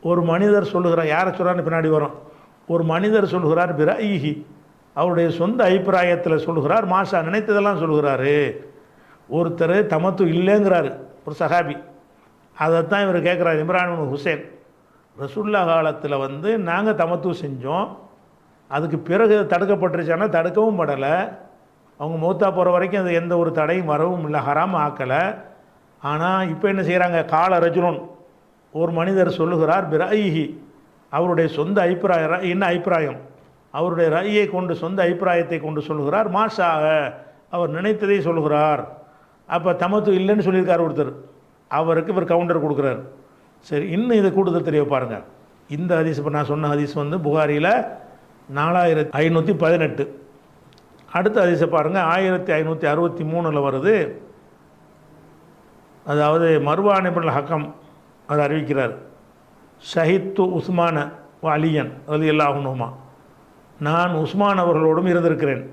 ஒரு மனிதர் சொல்லுகிறார். யாரை சொல்கிறான்னு பின்னாடி வரும். ஒரு மனிதர் சொல்லுகிறார் பிரஇஹி, அவருடைய சொந்த அபிப்பிராயத்தில் சொல்லுகிறார். மாஷா, நினைத்ததெல்லாம் சொல்லுகிறாரு. ஒருத்தர் தமத்து இல்லைங்கிறாரு, ஒரு சஹாபி. அதைத்தான் இவர் கேட்குறாரு, இம்ரான் இப்னு ஹுசைன். ரசூல்லா காலத்தில் வந்து நாங்கள் தமத்து செஞ்சோம், அதுக்கு பிறகு தடுக்கப்பட்டுருச்சானா தடுக்கவும் படலை. அவங்க மௌத்தா போகிற வரைக்கும் அது எந்த ஒரு தடையும் வரவும் இல்லை, ஹராம் ஆக்கலை. ஆனால் இப்போ என்ன செய்கிறாங்க? கால ரஜுலுன், ஒரு மனிதர் சொல்லுகிறார் பிரஇஹி, அவருடைய சொந்த அபிப்பிராயம். என்ன அபிப்பிராயம்? அவருடைய ரஐயை கொண்டு, சொந்த அபிப்பிராயத்தை கொண்டு சொல்லுகிறார். மாஷாக, அவர் நினைத்ததை சொல்லுகிறார். அப்போ தமத்து இல்லைன்னு சொல்லியிருக்கார் ஒருத்தர், அவருக்கு இவர் கவுண்டர் கொடுக்குறார். சரி, இன்னும் இதை கூடுதல் தெரிய பாருங்கள். இந்த ஹதீஸ், இப்போ நான் சொன்ன ஹதீஸ் வந்து புகாரியில் 4518. அடுத்த ஹதீஸை பாருங்கள், 1563 வருது. அதாவது மர்வான் இப்னுல் ஹக்கம் அதை அறிவிக்கிறார். ஷஹித்து உஸ்மான அலியன் ரலியல்லாஹு அன்ஹுமா, நான் உஸ்மான் அவர்களோடும் இருந்திருக்கிறேன்,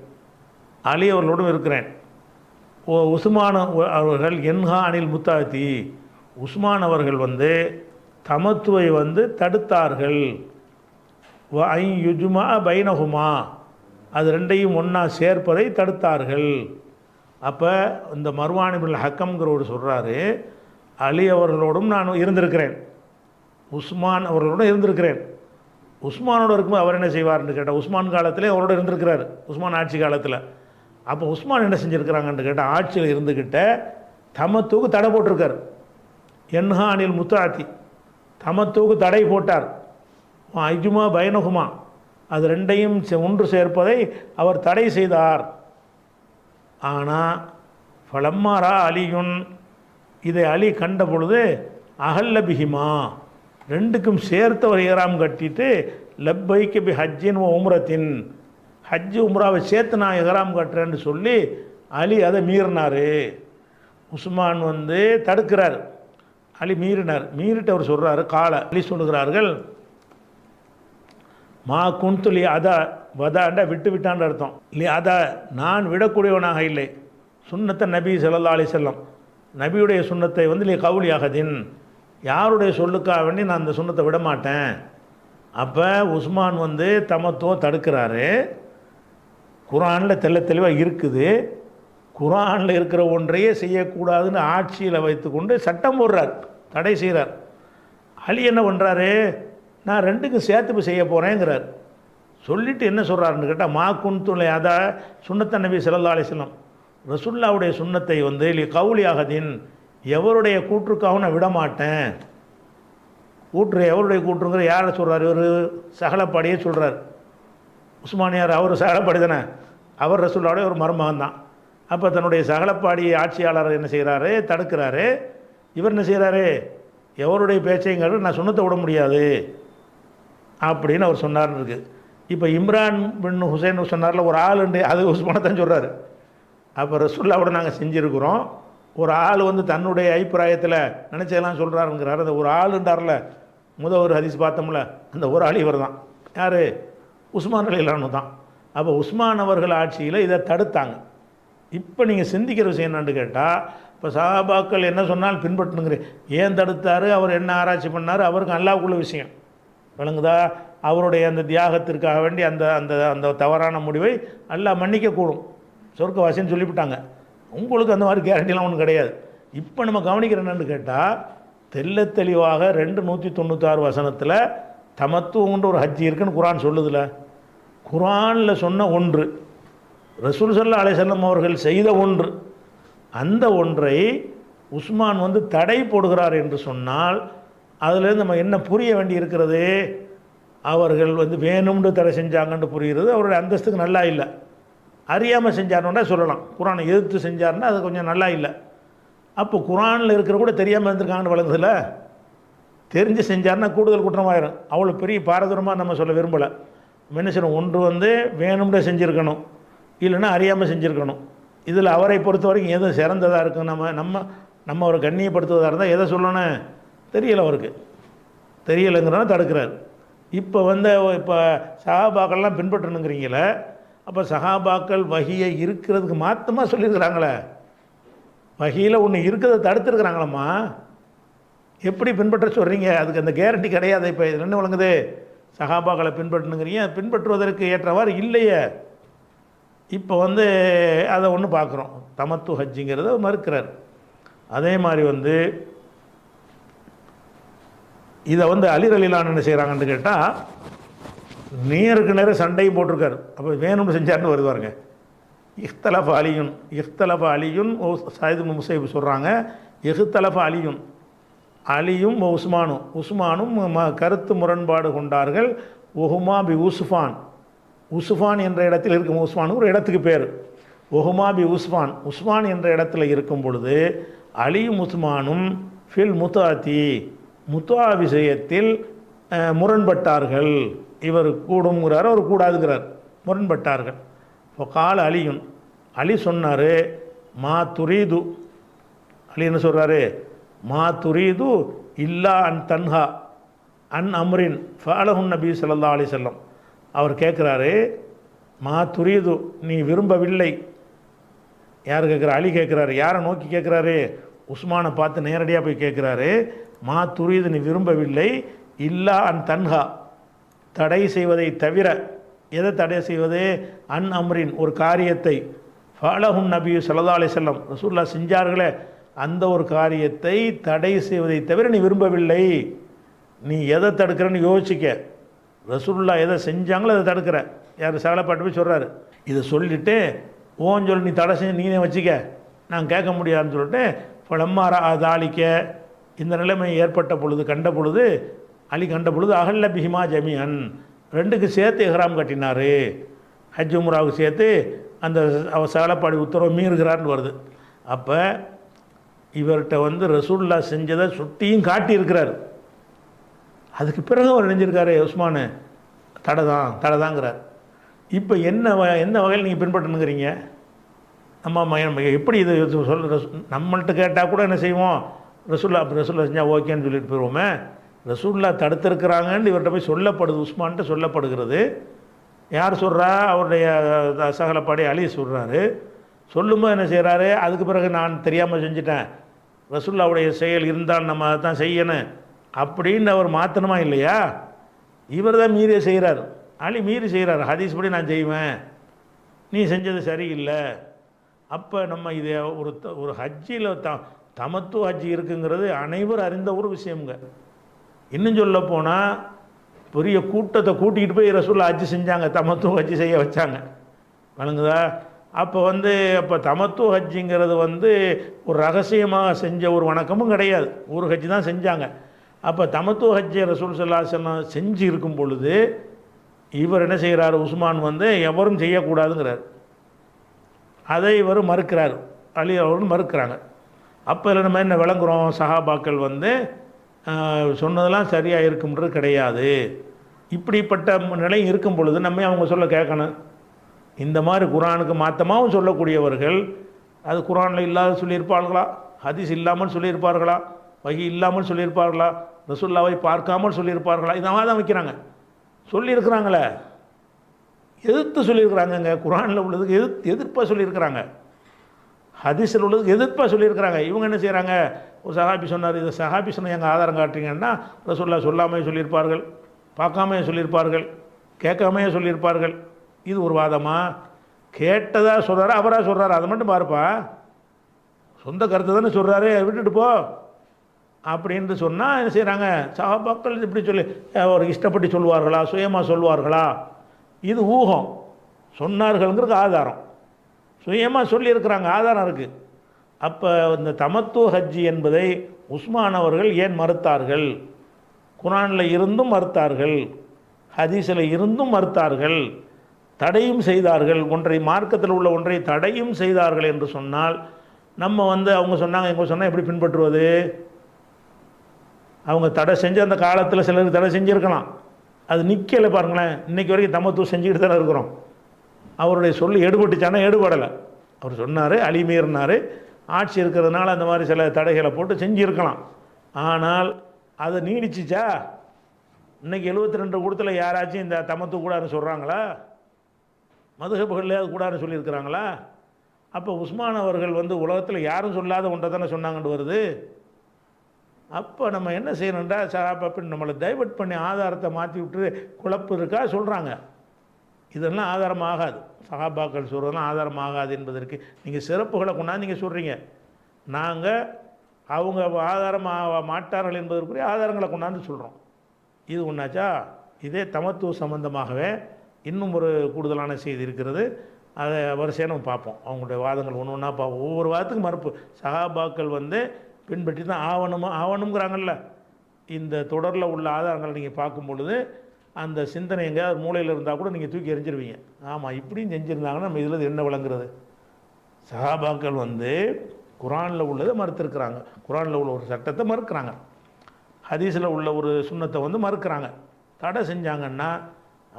அலி அவர்களோடும் இருக்கிறேன். உஸ்மான் அவர்கள் என்ஹா அனில் முத்தாத்தி, உஸ்மான் அவர்கள் வந்து தமத்துவை வந்து தடுத்தார்கள். ஐ யுஜ்மா பைனஹுமா, அது ரெண்டையும் ஒன்றா சேர்ப்பதை தடுத்தார்கள். அப்போ இந்த மர்வான் இப்னுல் ஹக்கம்ங்கிறவர் சொல்கிறாரு, அலி அவர்களோடும் நான் இருந்திருக்கிறேன், உஸ்மான் அவர்களோடும் இருந்திருக்கிறேன். உஸ்மானோடு இருக்கும்போது அவர் என்ன செய்வார்னு கேட்டால், உஸ்மான் காலத்திலே அவரோட இருந்திருக்கிறார், உஸ்மான் ஆட்சி காலத்தில். அப்போ உஸ்மான் என்ன செஞ்சுருக்கிறாங்கன்னு கேட்டால், ஆட்சியில் இருந்துக்கிட்ட தமத்துக்கு தடை போட்டிருக்கார். என்ஹா அனில் முத்தாத்தி, தமத்துக்கு தடை போட்டார். ஐஜுமா பைனகுமா, அது ரெண்டையும் ஒன்று சேர்ப்பதை அவர் தடை செய்தார். ஆனால் ஃபலம்மாரா அலியுன், இதை அலி கண்ட பொழுது அகல்ல பிஹிமா, ரெண்டுக்கும் சேர்த்தவர் ஏறாம் கட்டிட்டு லப்பைக்கு பி ஹஜ்ஜின் உம்ரத்தின், ஹஜ்ஜு உம்ராவை சேர்த்து நான் இஹ்ராம் கட்டுறேன்னு சொல்லி அலி அதை மீறினார். உஸ்மான் வந்து தடுக்கிறார், அலி மீறினார். மீறிட்டு அவர் சொல்கிறாரு, காலை அலி சொல்லுகிறார்கள், மா குந்துலி அதா வதாண்டா விட்டு விட்டான்னு அர்த்தம். லி அதா நான் விடக்கூடியவனாக இல்லை. சுன்னத்தை நபி ஸல்லல்லாஹு அலைஹி வஸல்லம் நபியுடைய சுன்னத்தை வந்து லி கவுலி அகதின் யாருடைய சொல்லுக்காக வேண்டி நான் அந்த சுன்னத்தை விட மாட்டேன். அப்போ உஸ்மான் வந்து தமத்துவம் தடுக்கிறாரு. குர்ஆனில் தெளிவாக இருக்குது. குர்ஆனில் இருக்கிற ஒன்றையே செய்யக்கூடாதுன்னு ஆட்சியில் வைத்துக்கொண்டு சட்டம் போடுறார், தடை செய்கிறார். அலி என்ன பண்ணுறாரு, நான் ரெண்டுக்கும் சேர்த்து செய்ய போகிறேங்கிறார். சொல்லிவிட்டு என்ன சொல்கிறாருன்னு கேட்டால், மா குன்துலை அதா சுன்னத்த நபி ஸல்லல்லாஹு அலைஹி வஸல்லம் ரசூலுல்லாஹ்வுடைய சுன்னத்தை வந்து லி கவுலி அகதின் எவருடைய கூற்றுக்காகவும் நான் விட மாட்டேன். கூற்று எவருடைய கூற்றுங்கிற யாரை சொல்கிறார், இவர் சகலப்பாடியே சொல்கிறார். உஸ்மானியார் அவர் சகலப்பாடி தானே, அவர் ரசூலுல்லாஹ்வுடைய ஒரு மருமகன் தான். அப்போ தன்னுடைய சகலப்பாடி ஆட்சியாளர் என்ன செய்கிறாரு, தடுக்கிறாரு. இவர் என்ன செய்கிறாரு, எவருடைய பேச்சைங்கிறது நான் சுன்னத்தை விட முடியாது அப்படின்னு அவர் சொன்னார்னு இருக்குது. இப்போ இம்ரான் பின் ஹுசைன் சொன்னார்ல, ஒரு ஆள் உண்டு, அது உஸ்மானை தான் சொல்கிறாரு. அப்போ ரசூலுல்லாஹ்வோட நாங்கள் செஞ்சுருக்கிறோம், ஒரு ஆள் வந்து தன்னுடைய அபிப்பிராயத்தில் நினச்சதெல்லாம் சொல்கிறாருங்கிறார். அந்த ஒரு ஆளுண்டார்ல, ஒரு ஹதீஸ் பார்த்தோம்ல, அந்த ஒரு ஆள் இவர் தான். யார், உஸ்மான் ரலியல்லாஹு தான். அப்போ உஸ்மான் அவர்கள் ஆட்சியில் இதை தடுத்தாங்க. இப்போ நீங்கள் சிந்திக்கிற விஷயம் என்னன்னு கேட்டால், இப்போ சஹாபாக்கள் என்ன சொன்னாலும் பின்பற்றணுங்கிற, ஏன் தடுத்தார், அவர் என்ன ஆராய்ச்சி பண்ணார், அவருக்கு அல்லாஹ்வுக்குள்ள விஷயம் விளங்குதா. அவருடைய அந்த தியாகத்திற்காக வேண்டி அந்த அந்த அந்த தவறான முடிவை அல்லாஹ் மன்னிக்கக்கூடும், சொர்க்கவாசின்னு சொல்லிவிட்டாங்க. உங்களுக்கு அந்த மாதிரி கேரண்டிலாம் ஒன்றும் கிடையாது. இப்போ நம்ம கவனிக்கிற என்னன்னு கேட்டால், தெளிவாக 296 வசனத்தில் தமத்துவம்ன்ற ஒரு ஹஜ் இருக்குன்னு குர்ஆன் சொல்லுதில்ல. குர்ஆனில் சொன்ன ஒன்று, ரசூல் ஸல்லல்லாஹு அலைஹி வஸல்லம் அவர்கள் செய்த ஒன்று, அந்த ஒன்றை உஸ்மான் வந்து தடை போடுகிறார் என்று சொன்னால், அதிலேருந்து நம்ம என்ன புரிய வேண்டி இருக்கிறது, அவர்கள் வந்து வேணும்னு தடை செஞ்சாங்கன்னு புரிகிறது. அவருடைய அந்தஸ்துக்கு நல்லா இல்லை. அறியாமல் செஞ்சார்னா சொல்லலாம், குர்ஆனை எதிர்த்து செஞ்சார்னா அது கொஞ்சம் நல்லா இல்லை. அப்போ குர்ஆனில் இருக்கிற கூட தெரியாமல் இருந்திருக்காங்கன்னு வழங்குதில்ல. தெரிஞ்சு செஞ்சார்னா கூடுதல் குற்றமாயிரும். அவ்வளோ பெரிய பாரதூரமாக நம்ம சொல்ல விரும்பலை. என்ன செய்யணும், ஒன்று வந்து வேணும்னே செஞ்சுருக்கணும், இல்லைன்னா அறியாமல் செஞ்சுருக்கணும். இதில் அவரை பொறுத்த வரைக்கும் எது சிறந்ததாக இருக்கும், நம்ம அவரை கண்ணியப்படுத்துவதாக இருந்தால் எதை சொல்லணும் தெரியலை, அவருக்கு தெரியலைங்கிறனால தடுக்கிறார். இப்போ இப்போ சஹாபாக்கள்லாம் பின்பற்றணுங்கிறீங்களே, அப்போ சஹாபாக்கள் வஹியை இருக்கிறதுக்கு மாற்றமாக சொல்லியிருக்கிறாங்களே, வஹியில் ஒன்று இருக்கிறத தடுத்துருக்குறாங்களம்மா, எப்படி பின்பற்ற சொல்கிறீங்க, அதுக்கு அந்த கேரண்டி கிடையாது. இப்போ இது என்ன வழங்குது, சஹாபாக்களை பின்பற்றணுங்கிறீங்க, பின்பற்றுவதற்கு ஏற்றவாறு இல்லையே. இப்போ அதை ஒன்று பார்க்குறோம், தமத்து ஹஜ்ஜிங்கிறத மறுக்கிறார். அதே மாதிரி இதை அலி ரலியல்லாஹு என்ன செய்கிறாங்கன்னு கேட்டால், நேருக்கு நேரம் சண்டையும் போட்டிருக்காரு. அப்போ வேணும்னு செஞ்சார்னு வருவாருங்க. இஃப்தலஃப அலியுன் சயீத் இப்னு முஸைப் சொல்கிறாங்க, இஹ்தலஃப அலியும் உஸ்மானும் கருத்து முரண்பாடு கொண்டார்கள். ஒஹுமா பி உஸ்ஃபான் என்ற இடத்தில் இருக்கும், உஸ்மான் ஒரு இடத்துக்கு பேர், ஒஹுமா பி உஸ்மான் என்ற இடத்துல இருக்கும் பொழுது அலியும் உஸ்மானும் ஃபில் முத்தா விஷயத்தில் முரண்பட்டார்கள். இவர் கூடுங்கிறார், அவர் கூடாதுங்கிறார், முரண்பட்டார்கள். இப்போ கால அலி சொன்னார், மா துரீது, அலி என்ன சொல்கிறாரு, மா துரீது இல்லா அன் தன்ஹா அன் அம்ரின் ஃபஅலஹுன் நபி ஸல்லல்லாஹு அலைஹி வஸல்லம். அவர் கேட்குறாரு, மா துரீது நீ விரும்பவில்லை. யார் கேட்குறா, அலி கேட்குறாரு. யாரை நோக்கி கேட்குறாரு, உஸ்மானை பார்த்து நேரடியாக போய் கேட்குறாரு. மா துரீது நீ விரும்பவில்லை, இல்லா அன் தன்ஹா தடை செய்வதை தவிர. எதை தடை செய்வது, அன் அம்ரின் ஒரு காரியத்தை, ஃபஅலஹுன் நபி ஸல்லல்லாஹு அலைஹி வஸல்லம் ரசூலுல்லாஹ் செஞ்சார்களே அந்த ஒரு காரியத்தை தடை செய்வதை தவிர நீ விரும்பவில்லை. நீ எதை தடுக்கிறன்னு யோசிக்க, ரசூலுல்லாஹ் எதை செஞ்சாங்களோ அதை தடுக்கிற. யார் சகலப்பாட்டு போய் சொல்கிறாரு. இதை சொல்லிவிட்டு சொல்லி நீ தடை செஞ்சு நீனே வச்சுக்க, நான் கேட்க முடியாதுன்னு சொல்லிட்டு பழம்மாரா தாளிக்க இந்த நிலைமை ஏற்பட்ட பொழுது கண்ட பொழுது அகல்ல பிஹிமா ஜமீஅன் ரெண்டுக்கு சேர்த்து இஹ்ராம் கட்டினார். ஹஜ் உம்ராவுக்கு சேர்த்து அந்த சகலப்பாடி உத்தரவு மீறுகிறார்னு வருது. அப்போ இவர்கிட்ட ரசூலுல்லாஹ் செஞ்சதை சுட்டியும் காட்டியிருக்கிறார். அதுக்கு பிறகு அவர் நினைஞ்சிருக்காரு, உஸ்மானு தடைதாங்கிறார். இப்போ எந்த வகையில் நீங்கள் பின்பற்றணுங்கிறீங்க? நம்ம எப்படி இது சொல்ல நம்மள்கிட்ட கேட்டால் கூட என்ன செய்வோம், ரசூல்லா செஞ்சால் ஓகேன்னு சொல்லிட்டு போயிடுவோமே. ரசூல்லா தடுத்திருக்கிறாங்கன்னு இவர்கிட்ட போய் சொல்லப்படுது, உஸ்மான்ட்டு சொல்லப்படுகிறது. யார் சொல்கிறா? அவருடைய சகலப்பாடி அலி சொல்கிறாரு. சொல்லும்போது என்ன செய்கிறாரு, அதுக்கு பிறகு நான் தெரியாமல் செஞ்சுட்டேன், ரசூல்லாவுடைய செயல் இருந்தால் நம்ம அதை தான் செய்யணும் அப்படின்னு அவர் மாற்றணுமா இல்லையா? இவர் தான் மீறி செய்கிறார். அலி மீறி செய்கிறார். ஹதீஸ் படி நான் செய்வேன், நீ செஞ்சது சரியில்லை. அப்போ நம்ம இதை ஒரு ஹஜ்ஜில் தமத்து ஹஜ்ஜி இருக்குங்கிறது அனைவரும் அறிந்த ஒரு விஷயங்க. இன்னும் சொல்ல போனால் பெரிய கூட்டத்தை கூட்டிகிட்டு போய் ரசூல்லா ஹஜ்ஜி செஞ்சாங்க, தமத்து ஹஜ்ஜி செய்ய வச்சாங்க. வழங்குதா? அப்போ தமத்து ஹஜ்ஜிங்கிறது ஒரு ரகசியமாக செஞ்ச ஒரு வணக்கமும் கிடையாது, ஒரு ஹஜ்ஜி தான் செஞ்சாங்க. அப்போ தமத்து ஹஜ்ஜை ரசூல் ஸல்லல்லாஹு அலைஹி வஸல்லம் செஞ்சு இருக்கும் பொழுது இவர் என்ன செய்கிறார், உஸ்மான் எவரும் செய்யக்கூடாதுங்கிறார். அதை இவர் மறுக்கிறார், அலி அவரும் மறுக்கிறாங்க. அப்போ இதில் நம்ம என்ன விளங்குறோம், சஹாபாக்கள் சொன்னதெல்லாம் சரியாக இருக்கும்ன்றது கிடையாது. இப்படிப்பட்ட நிலை இருக்கும் பொழுது நம்ம அவங்க சொல்ல கேட்கணும். இந்த மாதிரி குரானுக்கு மாற்றமாகவும் சொல்லக்கூடியவர்கள் அது குரானில் இல்லாத சொல்லியிருப்பார்களா, ஹதீஸ் இல்லாமல் சொல்லியிருப்பார்களா, வஹி இல்லாமல் சொல்லியிருப்பார்களா, ரசூல்லாவை பார்க்காமல் சொல்லியிருப்பார்களா? இதமாக தான் வைக்கிறாங்க. சொல்லியிருக்கிறாங்களே, எதிர்த்து சொல்லியிருக்கிறாங்கங்க. குரானில் உள்ளதுக்கு எதிர்ப்பாக சொல்லியிருக்கிறாங்க, ஹதீஸில் உள்ளதுக்கு எதிர்ப்பாக சொல்லியிருக்கிறாங்க. இவங்க என்ன செய்கிறாங்க, ஒரு சஹாபி சொன்னார், இதை சஹாபி சொன்ன எங்கள் ஆதாரம் காட்டுறீங்கன்னா ரசூல்லா சொல்லாமே சொல்லியிருப்பார்கள், பார்க்காமே சொல்லியிருப்பார்கள், கேட்காமையே சொல்லியிருப்பார்கள். இது ஒரு வாதமா? கேட்டதாக சொல்கிறாரு, அவராக சொல்கிறாரு, அதை மட்டும் பாருப்பா, சொந்த கருத்தை தானே சொல்கிறாரு, விட்டுட்டு போ அப்படின்ட்டு சொன்னால் என்ன செய்கிறாங்க, சஹாபாக்கள் இப்படி சொல்லி ஒரு இஷ்டப்பட்டு சொல்வார்களா, சுயமாக சொல்வார்களா? இது ஊகம். சொன்னார்கள்ங்கிறது ஆதாரம், சுயமாக சொல்லியிருக்கிறாங்க, ஆதாரம் இருக்குது. அப்போ இந்த தமத்து ஹஜ்ஜி என்பதை உஸ்மான் அவர்கள் ஏன் மறுத்தார்கள்? குரானில் இருந்தும் மறுத்தார்கள், ஹதீஸில் இருந்தும் மறுத்தார்கள், தடையும் செய்தார்கள். ஒன்றை மார்க்கத்தில் உள்ள ஒன்றை தடையும் செய்தார்கள் என்று சொன்னால் நம்ம அவங்க சொன்னாங்க எங்கே சொன்னால் எப்படி பின்பற்றுவது? அவங்க தடை செஞ்சு அந்த காலத்தில் சிலருக்கு தடை செஞ்சுருக்கலாம், அது நிற்கலை. பாருங்களேன், இன்றைக்கி வரைக்கும் தமத்து செஞ்சுக்கிட்டு தானே இருக்கிறோம். அவருடைய சொல்லி எடுபட்டுச்சானா? எடுபடலை. அவர் சொன்னார், அலிமீறினார், ஆட்சி இருக்கிறதுனால அந்த மாதிரி சில தடைகளை போட்டு செஞ்சுருக்கலாம். ஆனால் அதை நீடிச்சிச்சா? இன்றைக்கி 72 கூட்டத்தில் யாராச்சும் இந்த தமத்து கூடாதுன்னு சொல்கிறாங்களா? மதுஹபுகளில் அது கூடாதுன்னு சொல்லியிருக்கிறாங்களா? அப்போ உஸ்மான் அவர்கள் உலகத்தில் யாரும் சொல்லாத ஒன்றை தானே சொன்னாங்கன்னு வருது. அப்போ நம்ம என்ன செய்யணுன்றா, சஹாபாக்கள் நம்மளை டைவர்ட் பண்ணி ஆதாரத்தை மாற்றி விட்டு குழப்பு இருக்கா சொல்கிறாங்க. இதெல்லாம் ஆதாரம் ஆகாது, சஹாபாக்கள் சொல்கிறதெல்லாம் ஆதாரம் ஆகாது என்பதற்கு நீங்கள் சிறப்புகளை கொண்டாந்து நீங்கள் சொல்கிறீங்க. நாங்கள் அவங்க ஆதாரம் மாட்டார்கள் என்பதற்குரிய ஆதாரங்களை கொண்டாந்து சொல்கிறோம். இது ஒன்றாச்சா? இதே தமத்துவ சம்பந்தமாகவே இன்னும் ஒரு கூடுதலான செய்தி இருக்கிறது, அதை வரிசையாக நம்ம பார்ப்போம். அவங்களுடைய வாதங்கள் ஒன்று ஒன்றா பார்ப்போம். ஒவ்வொரு வாதத்துக்கும் மறுப்பு. சஹாபாக்கள் பின்பற்றி தான் ஆவணுங்கிறாங்கல்ல. இந்த தொடரில் உள்ள ஆதாரங்களை நீங்கள் பார்க்கும் பொழுது அந்த சிந்தனை எங்கேயாவது மூலையில் இருந்தால் கூட நீங்கள் தூக்கி எறிஞ்சிருவீங்க. ஆமாம், இப்படியும் செஞ்சுருந்தாங்கன்னா நம்ம இதில் என்ன விளங்குறது? சஹாபாக்கள் குரானில் உள்ளதை மறுத்திருக்கிறாங்க, குரானில் உள்ள ஒரு சட்டத்தை மறுக்கிறாங்க, ஹதீஸில் உள்ள ஒரு சுன்னத்தை மறுக்கிறாங்க, தடை செஞ்சாங்கன்னா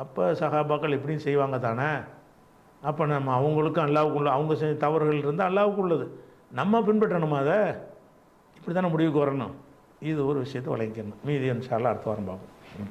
அப்போ சஹாபாக்கள் எப்படியும் செய்வாங்க தானே. அப்போ நம்ம அவங்களுக்கும் அல்லாவுக்குள்ள அவங்க செஞ்ச தவறுகள் இருந்தால் அல்லாவுக்கு உள்ளது, நம்ம பின்பற்றணுமா? அதை இப்படி தானே முடிவுக்கு வரணும். இது ஒரு விஷயத்தை வழங்கிக்கணும். மீதி இன்ஷா அல்லாஹ் அடுத்த வாரம் பார்ப்போம்.